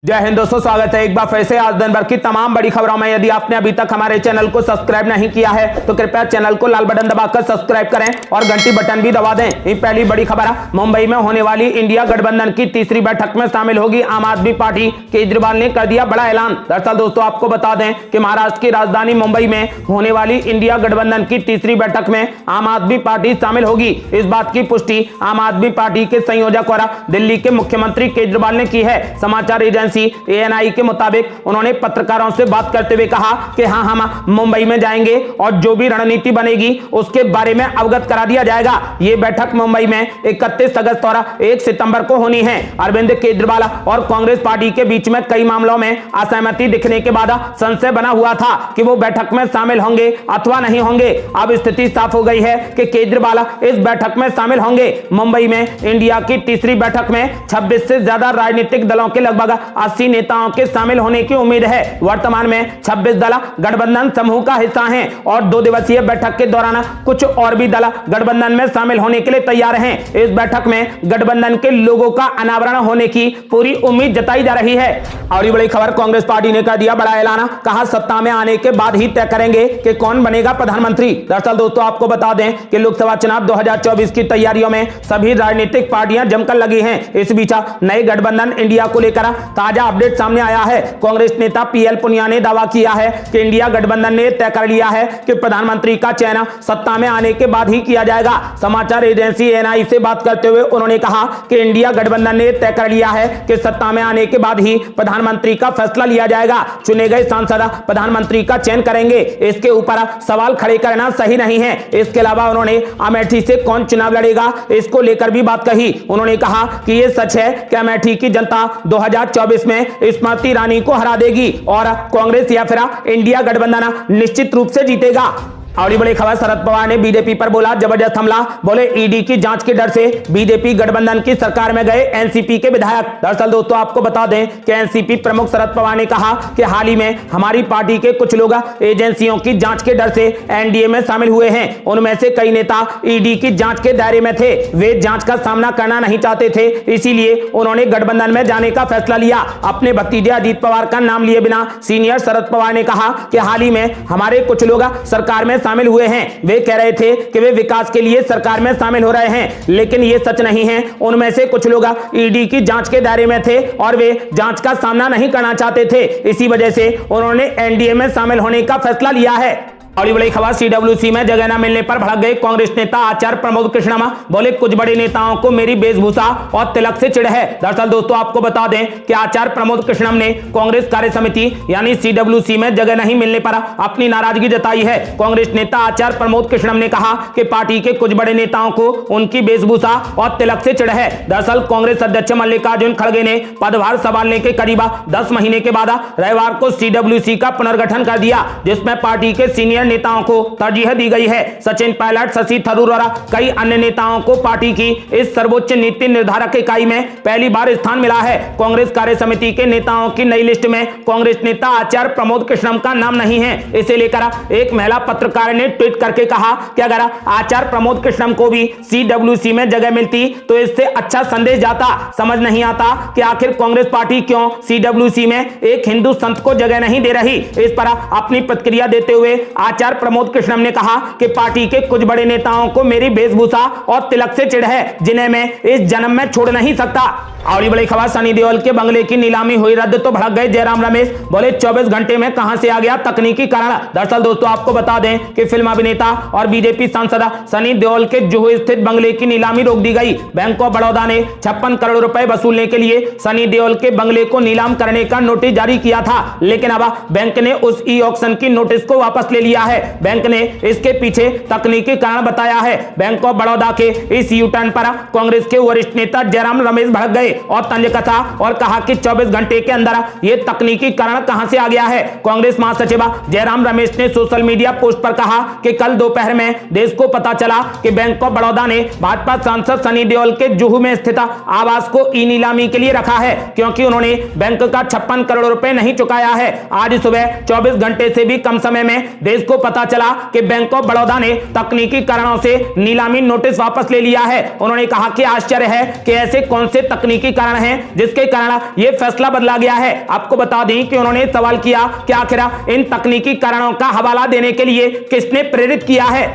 जय हिंद दोस्तों, स्वागत है एक बार फिर से आज दिन भर की तमाम बड़ी खबरों में। यदि आपने अभी तक हमारे चैनल को सब्सक्राइब नहीं किया है तो कृपया चैनल को लाल बटन दबाकर सब्सक्राइब करें और घंटी बटन भी दबा दें। ये पहली बड़ी खबर है, मुंबई में होने वाली इंडिया गठबंधन की तीसरी बैठक में शामिल होगी आम आदमी पार्टी। केजरीवाल ने कर दिया बड़ा ऐलान। दरअसल दोस्तों आपको बता दें कि महाराष्ट्र की राजधानी मुंबई में होने वाली इंडिया गठबंधन की तीसरी बैठक में आम आदमी पार्टी शामिल होगी। इस बात की पुष्टि आम आदमी पार्टी के संयोजक और दिल्ली के मुख्यमंत्री केजरीवाल ने की है। समाचार एजेंसी ANI के मुताबिक उन्होंने पत्रकारों से बात करते हुए कहा कि हाँ, हम मुंबई में जाएंगे और जो भी रणनीति बनेगी उसके बारे में अवगत करा दिया जाएगा। ये बैठक मुंबई में 31 अगस्त और 1 सितंबर को होनी है। अरविंद केजरीवाल और कांग्रेस पार्टी के बीच में कई मामलों में असहमति दिखने के बाद संशय बना हुआ था कि वो बैठक में शामिल होंगे अथवा नहीं होंगे। अब स्थिति साफ हो गई है कि केजरीवाल इस बैठक में शामिल होंगे। मुंबई में इंडिया की तीसरी बैठक में 26 से ज्यादा राजनीतिक दलों के लगभग 80 नेताओं के शामिल होने की उम्मीद है। वर्तमान में 26 दल गठबंधन समूह का हिस्सा हैं और 2 दिवसीय बैठक के दौरान कुछ और भी दल गठबंधन में शामिल होने के लिए तैयार हैं। इस बैठक में गठबंधन के लोगों का अनावरण होने की पूरी उम्मीद जताई जा रही है। और ये बड़ी खबर, कांग्रेस पार्टी ने कर दिया बड़ा ऐलान। कहा सत्ता में आने के बाद ही तय करेंगे कि कौन बनेगा प्रधानमंत्री। दरअसल दोस्तों आपको बता दें कि लोकसभा चुनाव 2024 की तैयारियों में सभी राजनीतिक पार्टियां जमकर लगी हैं। इस बीच नए गठबंधन इंडिया को लेकर ताजा अपडेट सामने आया है। कांग्रेस नेता PL पुनिया ने दावा किया है कि इंडिया गठबंधन ने तय कर लिया है कि प्रधानमंत्री का चयन सत्ता में आने के बाद ही किया जाएगा। समाचार एजेंसी ANI से बात करते हुए उन्होंने कहा कि इंडिया गठबंधन ने तय कर लिया है कि सत्ता में आने के बाद ही प्रधानमंत्री का फैसला लिया जाएगा। चुने गए सांसद प्रधानमंत्री का चयन करेंगे। इसके ऊपर सवाल खड़े करना सही नहीं है। इसके अलावा उन्होंने अमेठी से कौन चुनाव लड़ेगा इसको लेकर भी बात कही। उन्होंने कहा कि यह सच है कि अमेठी की जनता 2024 में स्मृति ईरानी को हरा देगी और कांग्रेस या फिर इंडिया गठबंधन निश्चित रूप से जीतेगा। और बड़ी खबर, शरद पवार ने बीजेपी पर बोला जबरदस्त हमला। बोले ईडी की जांच के डर से बीजेपी गठबंधन की सरकार में गए एनसीपी के विधायक। दरअसल दोस्तों आपको बता दें कि एनसीपी प्रमुख शरद पवार ने कहा कि हाल ही में हमारी पार्टी के कुछ लोग एजेंसियों की जांच के डर से एनडीए में शामिल हुए हैं। उनमें से कई नेता ईडी की जांच के दायरे में थे। वे जांच का सामना करना नहीं चाहते थे, इसीलिए उन्होंने गठबंधन में जाने का फैसला लिया। अपने भतीजे अजीत पवार का नाम लिए बिना सीनियर शरद पवार ने कहा कि हाल ही में हमारे कुछ लोग सरकार में शामिल हुए हैं। वे कह रहे थे कि वे विकास के लिए सरकार में शामिल हो रहे हैं, लेकिन ये सच नहीं है। उनमें से कुछ लोग ईडी की जांच के दायरे में थे और वे जांच का सामना नहीं करना चाहते थे। इसी वजह से उन्होंने एनडीए में शामिल होने का फैसला लिया है। और बड़ी खबर, CWC में जगह न मिलने पर भड़क गए कांग्रेस नेता आचार्य प्रमोद कृष्णम। बोले कुछ बड़े नेताओं को मेरी वेशभूषा और तिलक से चिढ़ है। दरअसल दोस्तों आपको बता दें कि आचार्य प्रमोद कृष्णम ने कांग्रेस कार्य समिति यानी CWC में जगह नहीं मिलने पर अपनी नाराजगी जताई है। कांग्रेस नेता आचार्य प्रमोद कृष्णम ने कहा कि पार्टी के कुछ बड़े नेताओं को उनकी वेशभूषा और तिलक से चिढ़ है। दरअसल कांग्रेस अध्यक्ष मल्लिकार्जुन खड़गे ने पदभार संभालने के करीब 10 महीने के बाद रविवार को CWC का पुनर्गठन कर दिया, जिसमें पार्टी के सीनियर नेताओं को तरजीह दी गई है। सचिन पायलट, शशि थरूर और कई अन्य नेताओं को पार्टी की इस सर्वोच्च नीति निर्धारक इकाई में पहली बार स्थान मिला है। कांग्रेस कार्य समिति के नेताओं की नई लिस्ट में कांग्रेस नेता आचार्य प्रमोद कृष्णम का नाम नहीं है। इसे लेकर एक महिला पत्रकार ने ट्वीट करके कहा कि अगर आचार्य प्रमोद कृष्णम को भी CWC में जगह मिलती तो इससे अच्छा संदेश जाता। समझ नहीं आता कि आखिर कांग्रेस पार्टी क्यों CWC में एक हिंदू संत को जगह नहीं दे रही। इस पर अपनी प्रतिक्रिया देते हुए आचार्य प्रमोद कृष्णम ने कहा कि पार्टी के कुछ बड़े नेताओं को मेरी वेशभूषा और तिलक से चिढ़ है, जिन्हें मैं इस जन्म में छोड़ नहीं सकता। और बड़ी खबर, सनी देओल के बंगले की नीलामी हुई रद्द तो भड़क गए जयराम रमेश। बोले 24 घंटे में कहां से आ गया तकनीकी कारण। दरअसल दोस्तों आपको बता दें कि फिल्म अभिनेता और बीजेपी सांसद सनी देओल के जुहू स्थित बंगले की नीलामी रोक दी गई। बैंक ऑफ बड़ौदा ने 56 करोड़ रुपए वसूलने के लिए सनी देओल के बंगले को नीलाम करने का नोटिस जारी किया था, लेकिन अब बैंक ने उस ई-ऑक्शन की नोटिस को वापस ले लिया है। बैंक ने इसके पीछे तकनीकी कारण बताया है। बैंक ऑफ बड़ौदा के इस यू टर्न पर कांग्रेस के वरिष्ठ नेता जयराम रमेश भड़क गए और तंज कसा और कहा कि 24 घंटे के अंदर यह तकनीकी कारण कहां से आ गया है। कांग्रेस महासचिव जयराम रमेश ने सोशल मीडिया पोस्ट पर कहा कि कल दोपहर में देश को पता चला कि बैंक ऑफ बड़ौदा ने भाजपा सांसद सनी देओल के जुहू में स्थित आवास को ई नीलामी के लिए रखा है, क्योंकि उन्होंने बैंक का 56 करोड़ रुपए नहीं चुकाया है। आज सुबह 24 घंटे से भी कम समय में देश को पता चला कि बैंक ऑफ बड़ौदा ने तकनीकी कारणों से नीलामी नोटिस वापस ले लिया है। उन्होंने कहा कि आश्चर्य है कि ऐसे कौन से तकनीकी कारण हैं जिसके कारण यह फैसला बदला गया है। आपको बता दें कि उन्होंने सवाल किया कि आखिर इन तकनीकी कारणों का हवाला देने के लिए किसने प्रेरित किया है।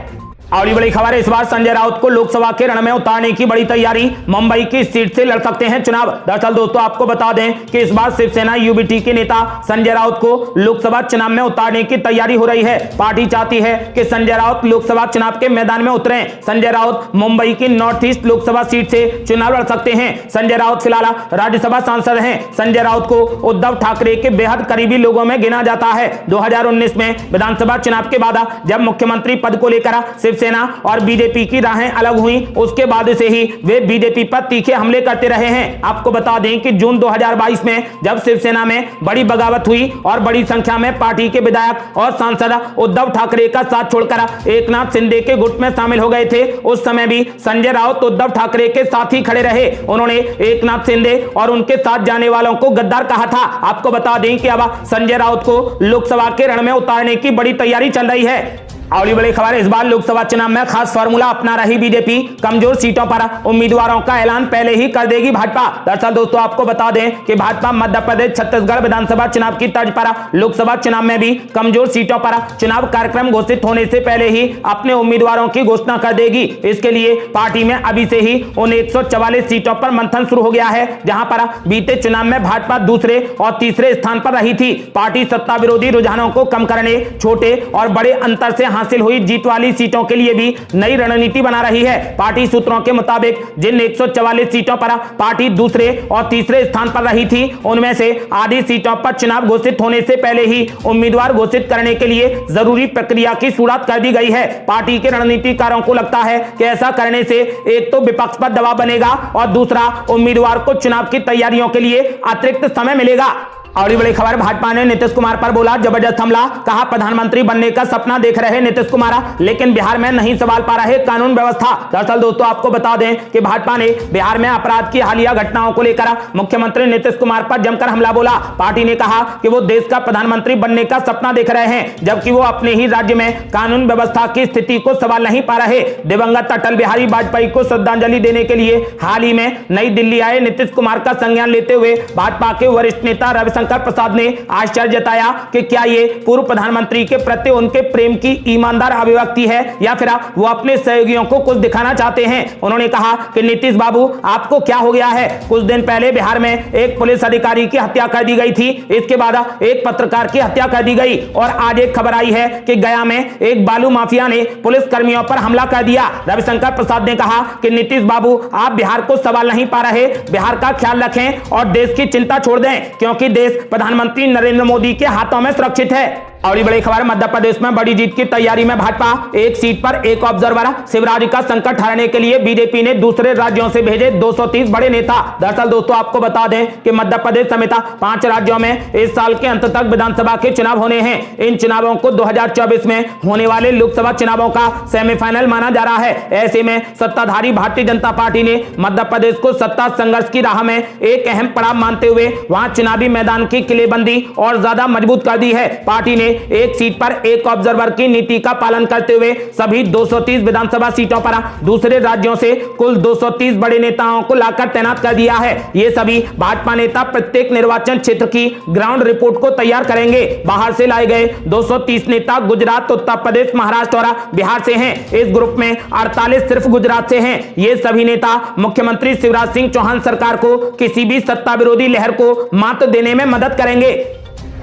और बड़ी खबर है, इस बार संजय राउत को लोकसभा के रण में उतारने की बड़ी तैयारी, मुंबई की सीट से लड़ सकते हैं चुनाव। दरअसल दोस्तों आपको बता दें कि इस बार शिवसेना यूबीटी के नेता संजय राउत को लोकसभा चुनाव में उतारने की तैयारी हो रही है। पार्टी चाहती है कि संजय राउत लोकसभा चुनाव के मैदान में उतरें। संजय राउत मुंबई की नॉर्थ ईस्ट लोकसभा सीट से चुनाव लड़ सकते हैं। संजय राउत फिलहाल राज्यसभा सांसद हैं। संजय राउत को उद्धव ठाकरे के बेहद करीबी लोगों में गिना जाता है। 2019 में विधानसभा चुनाव के बाद जब मुख्यमंत्री पद को लेकर सेना और बीजेपी की राहें अलग हुई, उसके बाद से ही वे बीजेपी पर तीखे हमले करते रहे हैं। आपको बता दें कि जून 2022 में जब शिवसेना में बड़ी बगावत हुई और बड़ी संख्या में पार्टी के विधायक और सांसद उद्धव ठाकरे का साथ छोड़कर एकनाथ शिंदे के गुट में शामिल हो गए थे, उस समय भी संजय राउत उद्धव ठाकरे के साथ ही खड़े रहे। उन्होंने एकनाथ शिंदे और उनके साथ जाने वालों को गद्दार कहा था। आपको बता दें कि अब संजय राउत को लोकसभा के रण में उतारने की बड़ी तैयारी चल रही है। और बड़ी खबर, इस बार लोकसभा चुनाव में खास फार्मूला अपना रही बीजेपी, कमजोर सीटों पर उम्मीदवारों का ऐलान पहले ही कर देगी भाजपा। दरअसल दोस्तों आपको बता दें कि भाजपा मध्य प्रदेश छत्तीसगढ़ विधानसभा चुनाव की तर्ज पर लोकसभा चुनाव में भी कमजोर सीटों पर चुनाव कार्यक्रम घोषित होने से पहले ही अपने उम्मीदवारों की घोषणा कर देगी। इसके लिए पार्टी में अभी से ही उन 144 सीटों पर मंथन शुरू हो गया है, जहां पर बीते चुनाव में भाजपा दूसरे और तीसरे स्थान पर रही थी। पार्टी सत्ता विरोधी रुझानों को कम करने, छोटे और बड़े अंतर से हासिल हुई जीत वाली सीटों के लिए भी नई रणनीति बना रही है। पार्टी सूत्रों के मुताबिक जिन 144 सीटों पर पार्टी दूसरे और तीसरे स्थान पर रही थी, उनमें से आधी सीटों पर चुनाव घोषित होने से पहले ही उम्मीदवार घोषित करने के लिए जरूरी प्रक्रिया की शुरुआत कर दी गई है। पार्टी के रणनीतिकारों को लगता है कि ऐसा करने से एक तो विपक्ष पर दबाव बनेगा और दूसरा उम्मीदवार को चुनाव की तैयारियों के लिए अतिरिक्त समय मिलेगा। और बड़ी खबर, भाजपा ने नीतीश कुमार पर बोला जबरदस्त हमला, कहा प्रधानमंत्री बनने का सपना देख रहे नीतीश कुमार, लेकिन बिहार में नहीं संभाल पा रहे कानून व्यवस्था। दरअसल दोस्तों आपको बता दें कि भाजपा ने बिहार में अपराध की हालिया घटनाओं को लेकर मुख्यमंत्री नीतीश कुमार पर जमकर हमला बोला। पार्टी ने कहा कि वो देश का प्रधानमंत्री बनने का सपना देख रहे हैं, जबकि वो अपने ही राज्य में कानून व्यवस्था की स्थिति को संभाल नहीं पा रहे। दिवंगत अटल बिहारी वाजपेयी को श्रद्धांजलि देने के लिए हाल ही में नई दिल्ली आए नीतीश कुमार का संज्ञान लेते हुए भाजपा के वरिष्ठ नेता रविशंकर प्रसाद ने आश्चर्य जताया कि क्या ये पूर्व प्रधानमंत्री के प्रति उनके प्रेम की ईमानदार अभिव्यक्ति है या फिर वो अपने सहयोगियों को कुछ दिखाना चाहते हैं। उन्होंने कहा कि नीतीश बाबू आपको क्या हो गया है। कुछ दिन पहले बिहार में एक पुलिस अधिकारी की हत्या कर दी गई थी, इसके बाद एक पत्रकार की हत्या कर दी गई और आज एक खबर आई है कि गया में एक बालू माफिया ने पुलिस कर्मियों पर हमला कर दिया। रविशंकर प्रसाद ने कहा कि नीतीश बाबू आप बिहार को संभाल नहीं पा रहे, बिहार का ख्याल रखें और देश की चिंता छोड़ दें, क्योंकि देश प्रधानमंत्री नरेंद्र मोदी के हाथों में सुरक्षित है। और बड़ी खबर, मध्य प्रदेश में बड़ी जीत की तैयारी में भाजपा, एक सीट पर एक ऑब्जर्वर, शिवराज का संकट हराने के लिए बीजेपी ने दूसरे राज्यों से भेजे 230 बड़े नेता। दरअसल दोस्तों आपको बता दें कि मध्य प्रदेश समेत 5 राज्यों में इस साल के अंत तक विधानसभा के चुनाव होने हैं। इन चुनावों को 2024 में होने वाले लोकसभा चुनावों का सेमीफाइनल माना जा रहा है। ऐसे में सत्ताधारी भारतीय जनता पार्टी ने मध्य प्रदेश को सत्ता संघर्ष की राह में एक अहम पड़ाव मानते हुए वहां चुनावी मैदान की किलेबंदी और ज्यादा मजबूत कर दी है। पार्टी ने एक सीट पर एक ऑब्जर्वर की नीति का पालन करते हुए सभी 230 विधानसभा सीटों पर दूसरे राज्यों से कुल 230 बड़े नेताओं को लाकर तैनात कर दिया है। ये सभी भाजपा नेता प्रत्येक निर्वाचन क्षेत्र की ग्राउंड रिपोर्ट को तैयार करेंगे। बाहर से लाए गए 230 नेता गुजरात, उत्तर प्रदेश, महाराष्ट्र और बिहार से हैं। इस ग्रुप में 48 सिर्फ गुजरात से हैं। ये सभी नेता मुख्यमंत्री शिवराज सिंह चौहान सरकार को किसी भी सत्ता विरोधी लहर को मात देने में मदद करेंगे।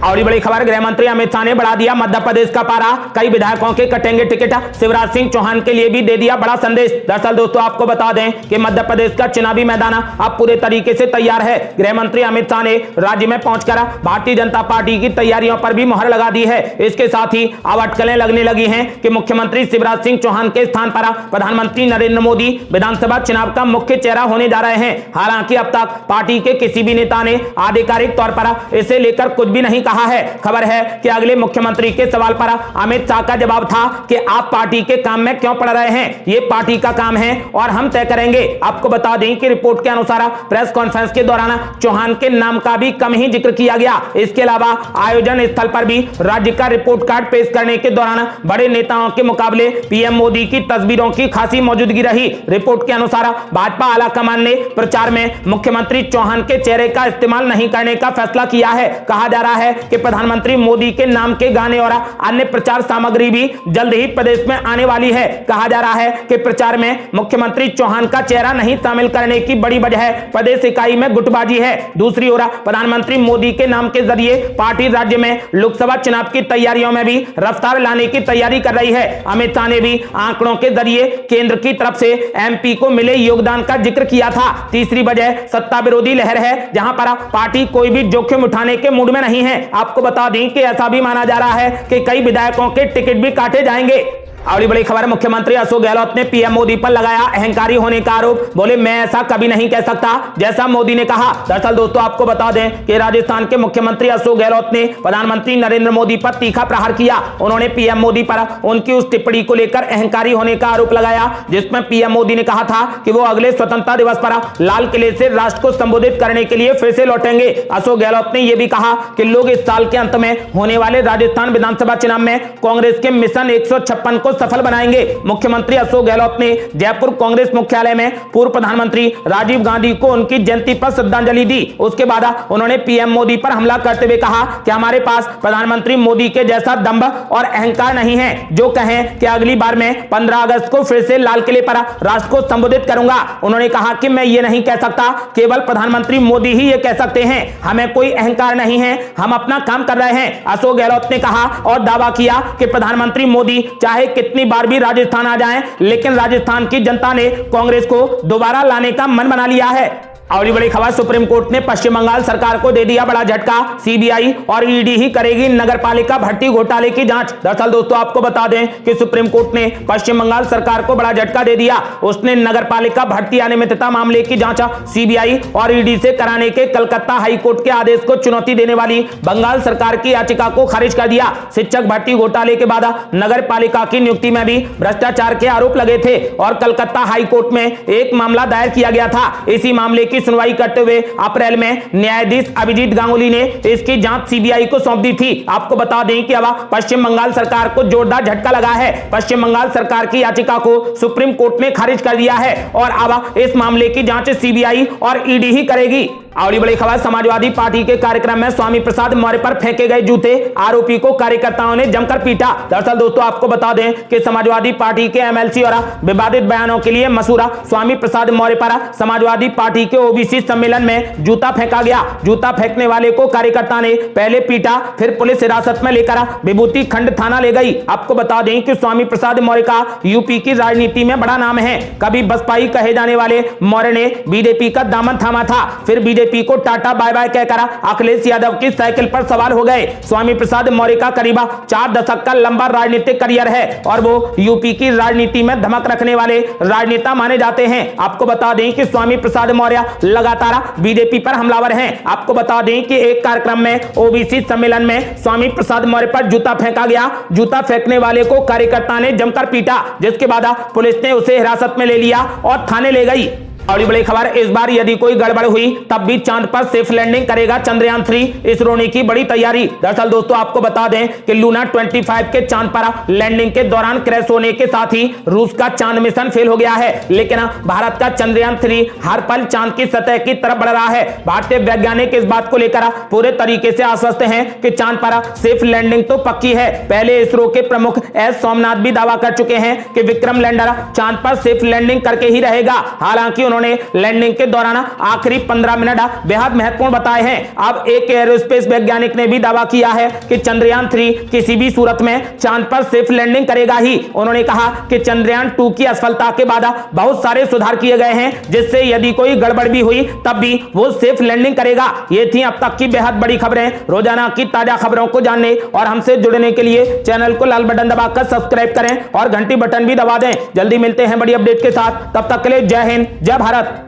और बड़ी खबर, गृह मंत्री अमित शाह ने बढ़ा दिया मध्य प्रदेश का पारा, कई विधायकों के कटेंगे टिकट, शिवराज सिंह चौहान के लिए भी दे दिया बड़ा संदेश। दरअसल दोस्तों आपको बता दें कि मध्य प्रदेश का चुनावी मैदान अब पूरे तरीके से तैयार है। गृह मंत्री अमित शाह ने राज्य में पहुंचकर भारतीय जनता पार्टी की तैयारियों पर भी मुहर लगा दी है। इसके साथ ही अब अटकलें लगने लगी हैं कि मुख्यमंत्री शिवराज सिंह चौहान के स्थान पर प्रधानमंत्री नरेंद्र मोदी विधानसभा चुनाव का मुख्य चेहरा होने जा रहे हैं। हालांकि अब तक पार्टी के किसी भी नेता ने आधिकारिक तौर पर इसे लेकर कुछ भी नहीं कहा कहा है। खबर है कि अगले मुख्यमंत्री के सवाल पर अमित शाह का जवाब था कि आप पार्टी के काम में क्यों पड़ रहे हैं, ये पार्टी का काम है और हम तय करेंगे। आपको बता दें कि रिपोर्ट के अनुसार प्रेस कॉन्फ्रेंस के दौरान चौहान के नाम का भी कम ही जिक्र किया गया। इसके अलावा आयोजन स्थल पर भी राज्य का रिपोर्ट कार्ड पेश करने के दौरान बड़े नेताओं के मुकाबले पीएम मोदी की तस्वीरों की खासी मौजूदगी रही। रिपोर्ट के अनुसार भाजपा आलाकमान ने प्रचार में मुख्यमंत्री चौहान के चेहरे का इस्तेमाल नहीं करने का फैसला किया है। कहा जा रहा है कि प्रधानमंत्री मोदी के नाम के गाने और अन्य प्रचार सामग्री भी जल्द ही प्रदेश में आने वाली है। कहा जा रहा है कि प्रचार में मुख्यमंत्री चौहान का चेहरा नहीं शामिल करने की बड़ी वजह प्रदेश इकाई में गुटबाजी है। दूसरी ओर प्रधानमंत्री मोदी के नाम के जरिए पार्टी राज्य में लोकसभा चुनाव की तैयारियों में भी रफ्तार लाने की तैयारी कर रही है। अमित शाह ने भी आंकड़ों के जरिए केंद्र की तरफ से एमपी को मिले योगदान का जिक्र किया था। तीसरी वजह सत्ता विरोधी लहर है, जहां पर पार्टी कोई भी जोखिम उठाने के मूड में नहीं है। आपको बता दें कि ऐसा भी माना जा रहा है कि कई विधायकों के टिकट भी काटे जाएंगे। अगली बड़ी खबर, मुख्यमंत्री अशोक गहलोत ने पीएम मोदी पर लगाया अहंकारी होने का आरोप। बोले मैं ऐसा कभी नहीं कह सकता जैसा मोदी ने कहा। दरअसल दोस्तों आपको बता दें कि राजस्थान के मुख्यमंत्री अशोक गहलोत ने प्रधानमंत्री नरेंद्र मोदी पर तीखा प्रहार किया। उन्होंने पीएम मोदी पर उनकी उस टिप्पणी को लेकर अहंकारी होने का आरोप लगाया जिसमें पीएम मोदी ने कहा था कि वो अगले स्वतंत्रता दिवस पर लाल किले से राष्ट्र को संबोधित करने के लिए फिर से लौटेंगे। अशोक गहलोत ने यह भी कहा कि लोग इस साल के अंत में होने वाले राजस्थान विधानसभा चुनाव में कांग्रेस के मिशन 156 को सफल बनाएंगे। मुख्यमंत्री अशोक गहलोत ने जयपुर कांग्रेस मुख्यालय में पूर्व प्रधानमंत्री राजीव गांधी को उनकी जयंती पर श्रद्धांजलि दी। उसके बाद उन्होंने पीएम मोदी पर हमला करते हुए कहा कि हमारे पास प्रधानमंत्री मोदी के जैसा दंभ और अहंकार नहीं है जो कहें कि अगली बार मैं 15 अगस्त को फिर से लाल किले पर राष्ट्र को संबोधित करूंगा। उन्होंने कहा कि मैं ये नहीं कह सकता, केवल प्रधानमंत्री मोदी ही ये कह सकते हैं, हमें कोई अहंकार नहीं है, हम अपना काम कर रहे हैं। अशोक गहलोत ने कहा और दावा किया कि प्रधानमंत्री मोदी चाहे कितनी बार भी राजस्थान आ जाएं, लेकिन राजस्थान की जनता ने कांग्रेस को दोबारा लाने का मन बना लिया है। और बड़ी खबर, सुप्रीम कोर्ट ने पश्चिम बंगाल सरकार को दे दिया बड़ा झटका। सीबीआई और ईडी ही करेगी नगरपालिका भर्ती घोटाले की जांच। दरअसल दोस्तों आपको बता दें कि सुप्रीम कोर्ट ने पश्चिम बंगाल सरकार को बड़ा झटका दे दिया। उसने नगरपालिका भर्ती अनियमितता मामले की जांच सीबीआई और ईडी से कराने के कलकत्ता हाईकोर्ट के आदेश को चुनौती देने वाली बंगाल सरकार की याचिका को खारिज कर दिया। शिक्षक भर्ती घोटाले के बाद नगरपालिका की नियुक्ति में भी भ्रष्टाचार के आरोप लगे थे और कलकत्ता हाईकोर्ट में एक मामला दायर किया गया था। इसी मामले की सुनवाई करते हुए अप्रैल में न्यायाधीश अभिजीत गांगुली ने इसकी जांच सीबीआई को सौंप दी थी। आपको बता दें कि अब पश्चिम बंगाल सरकार को जोरदार झटका लगा है। पश्चिम बंगाल सरकार की याचिका को सुप्रीम कोर्ट ने खारिज कर दिया है और अब इस मामले की जांच सीबीआई और ईडी ही करेगी। अगली बड़ी खबर, समाजवादी पार्टी के कार्यक्रम में स्वामी प्रसाद मौर्य पर फेंके गए जूते, आरोपी को कार्यकर्ताओं ने जमकर पीटा। दरअसल दोस्तों आपको बता दें कि समाजवादी पार्टी के एमएलसी और विवादित बयानों के लिए मशहूर स्वामी प्रसाद मौर्य पर समाजवादी पार्टी के ओबीसी सम्मेलन में जूता फेंका गया। जूता फेंकने वाले को कार्यकर्ता ने पहले पीटा, फिर पुलिस हिरासत में लेकर विभूति खंड थाना ले गई। आपको बता दें कि स्वामी प्रसाद मौर्य का यूपी की राजनीति में बड़ा नाम है। कभी बसपाई कहे जाने वाले मौर्य ने बीजेपी का दामन थामा था, फिर बीजेपी को टाटा बाय बाय कहकर अखिलेश यादव की साइकिल पर सवार हो गए। स्वामी प्रसाद मौर्य का करीब 4 दशक का लंबा राजनीतिक करियर है और वो यूपी की राजनीति में धमक रखने वाले राजनेता माने जाते हैं। आपको बता दें कि स्वामी प्रसाद मौर्य लगातार बीजेपी पर हमलावर हैं। आपको बता दें कि एक कार्यक्रम में ओबीसी सम्मेलन में स्वामी प्रसाद मौर्य पर जूता फेंका गया। जूता फेंकने वाले को कार्यकर्ता ने जमकर पीटा, जिसके बाद पुलिस ने उसे हिरासत में ले लिया और थाने ले गई। और बड़ी खबर, इस बार यदि कोई गड़बड़ हुई तब भी चांद पर सेफ लैंडिंग करेगा चंद्रयान 3, इसरो ने की बड़ी तैयारी। दरअसल दोस्तों आपको बता दें कि लूना 25 के चांद पर लैंडिंग के दौरान क्रैश होने के साथ ही रूस का चांद मिशन फेल हो गया है, लेकिन भारत का चंद्रयान 3 हर पल चांद की सतह की तरफ बढ़ रहा है। भारतीय वैज्ञानिक इस बात को लेकर पूरे तरीके से आश्वस्त हैं कि चांद पर सेफ लैंडिंग तो पक्की है। पहले इसरो के प्रमुख एस सोमनाथ भी दावा कर चुके हैं कि विक्रम लैंडर चांद पर सेफ लैंडिंग करके ही रहेगा। हालांकि उन्होंने लैंडिंग के दौरान आखिरी 15 मिनट बेहद महत्वपूर्ण बताए हैं। अब एक एरोस्पेस वैज्ञानिक ने भी दावा किया है कि चंद्रयान 3 किसी भी सूरत में चांद पर सेफ लैंडिंग करेगा ही। उन्होंने कहा कि चंद्रयान 2 की असफलता के बाद बहुत सारे सुधार किए गए हैं, जिससे यदि कोई गड़बड़ भी हुई तब भी वो सेफ लैंडिंग करेगा। ये थी अब तक की बेहद बड़ी खबरें। रोजाना की ताजा खबरों को जानने और हमसे जुड़ने के लिए चैनल को लाल बटन दबाकर सब्सक्राइब करें और घंटी बटन भी दबा दें। जल्दी मिलते हैं बड़ी अपडेट के साथ, तब तक के लिए जय हिंद, जय भारत।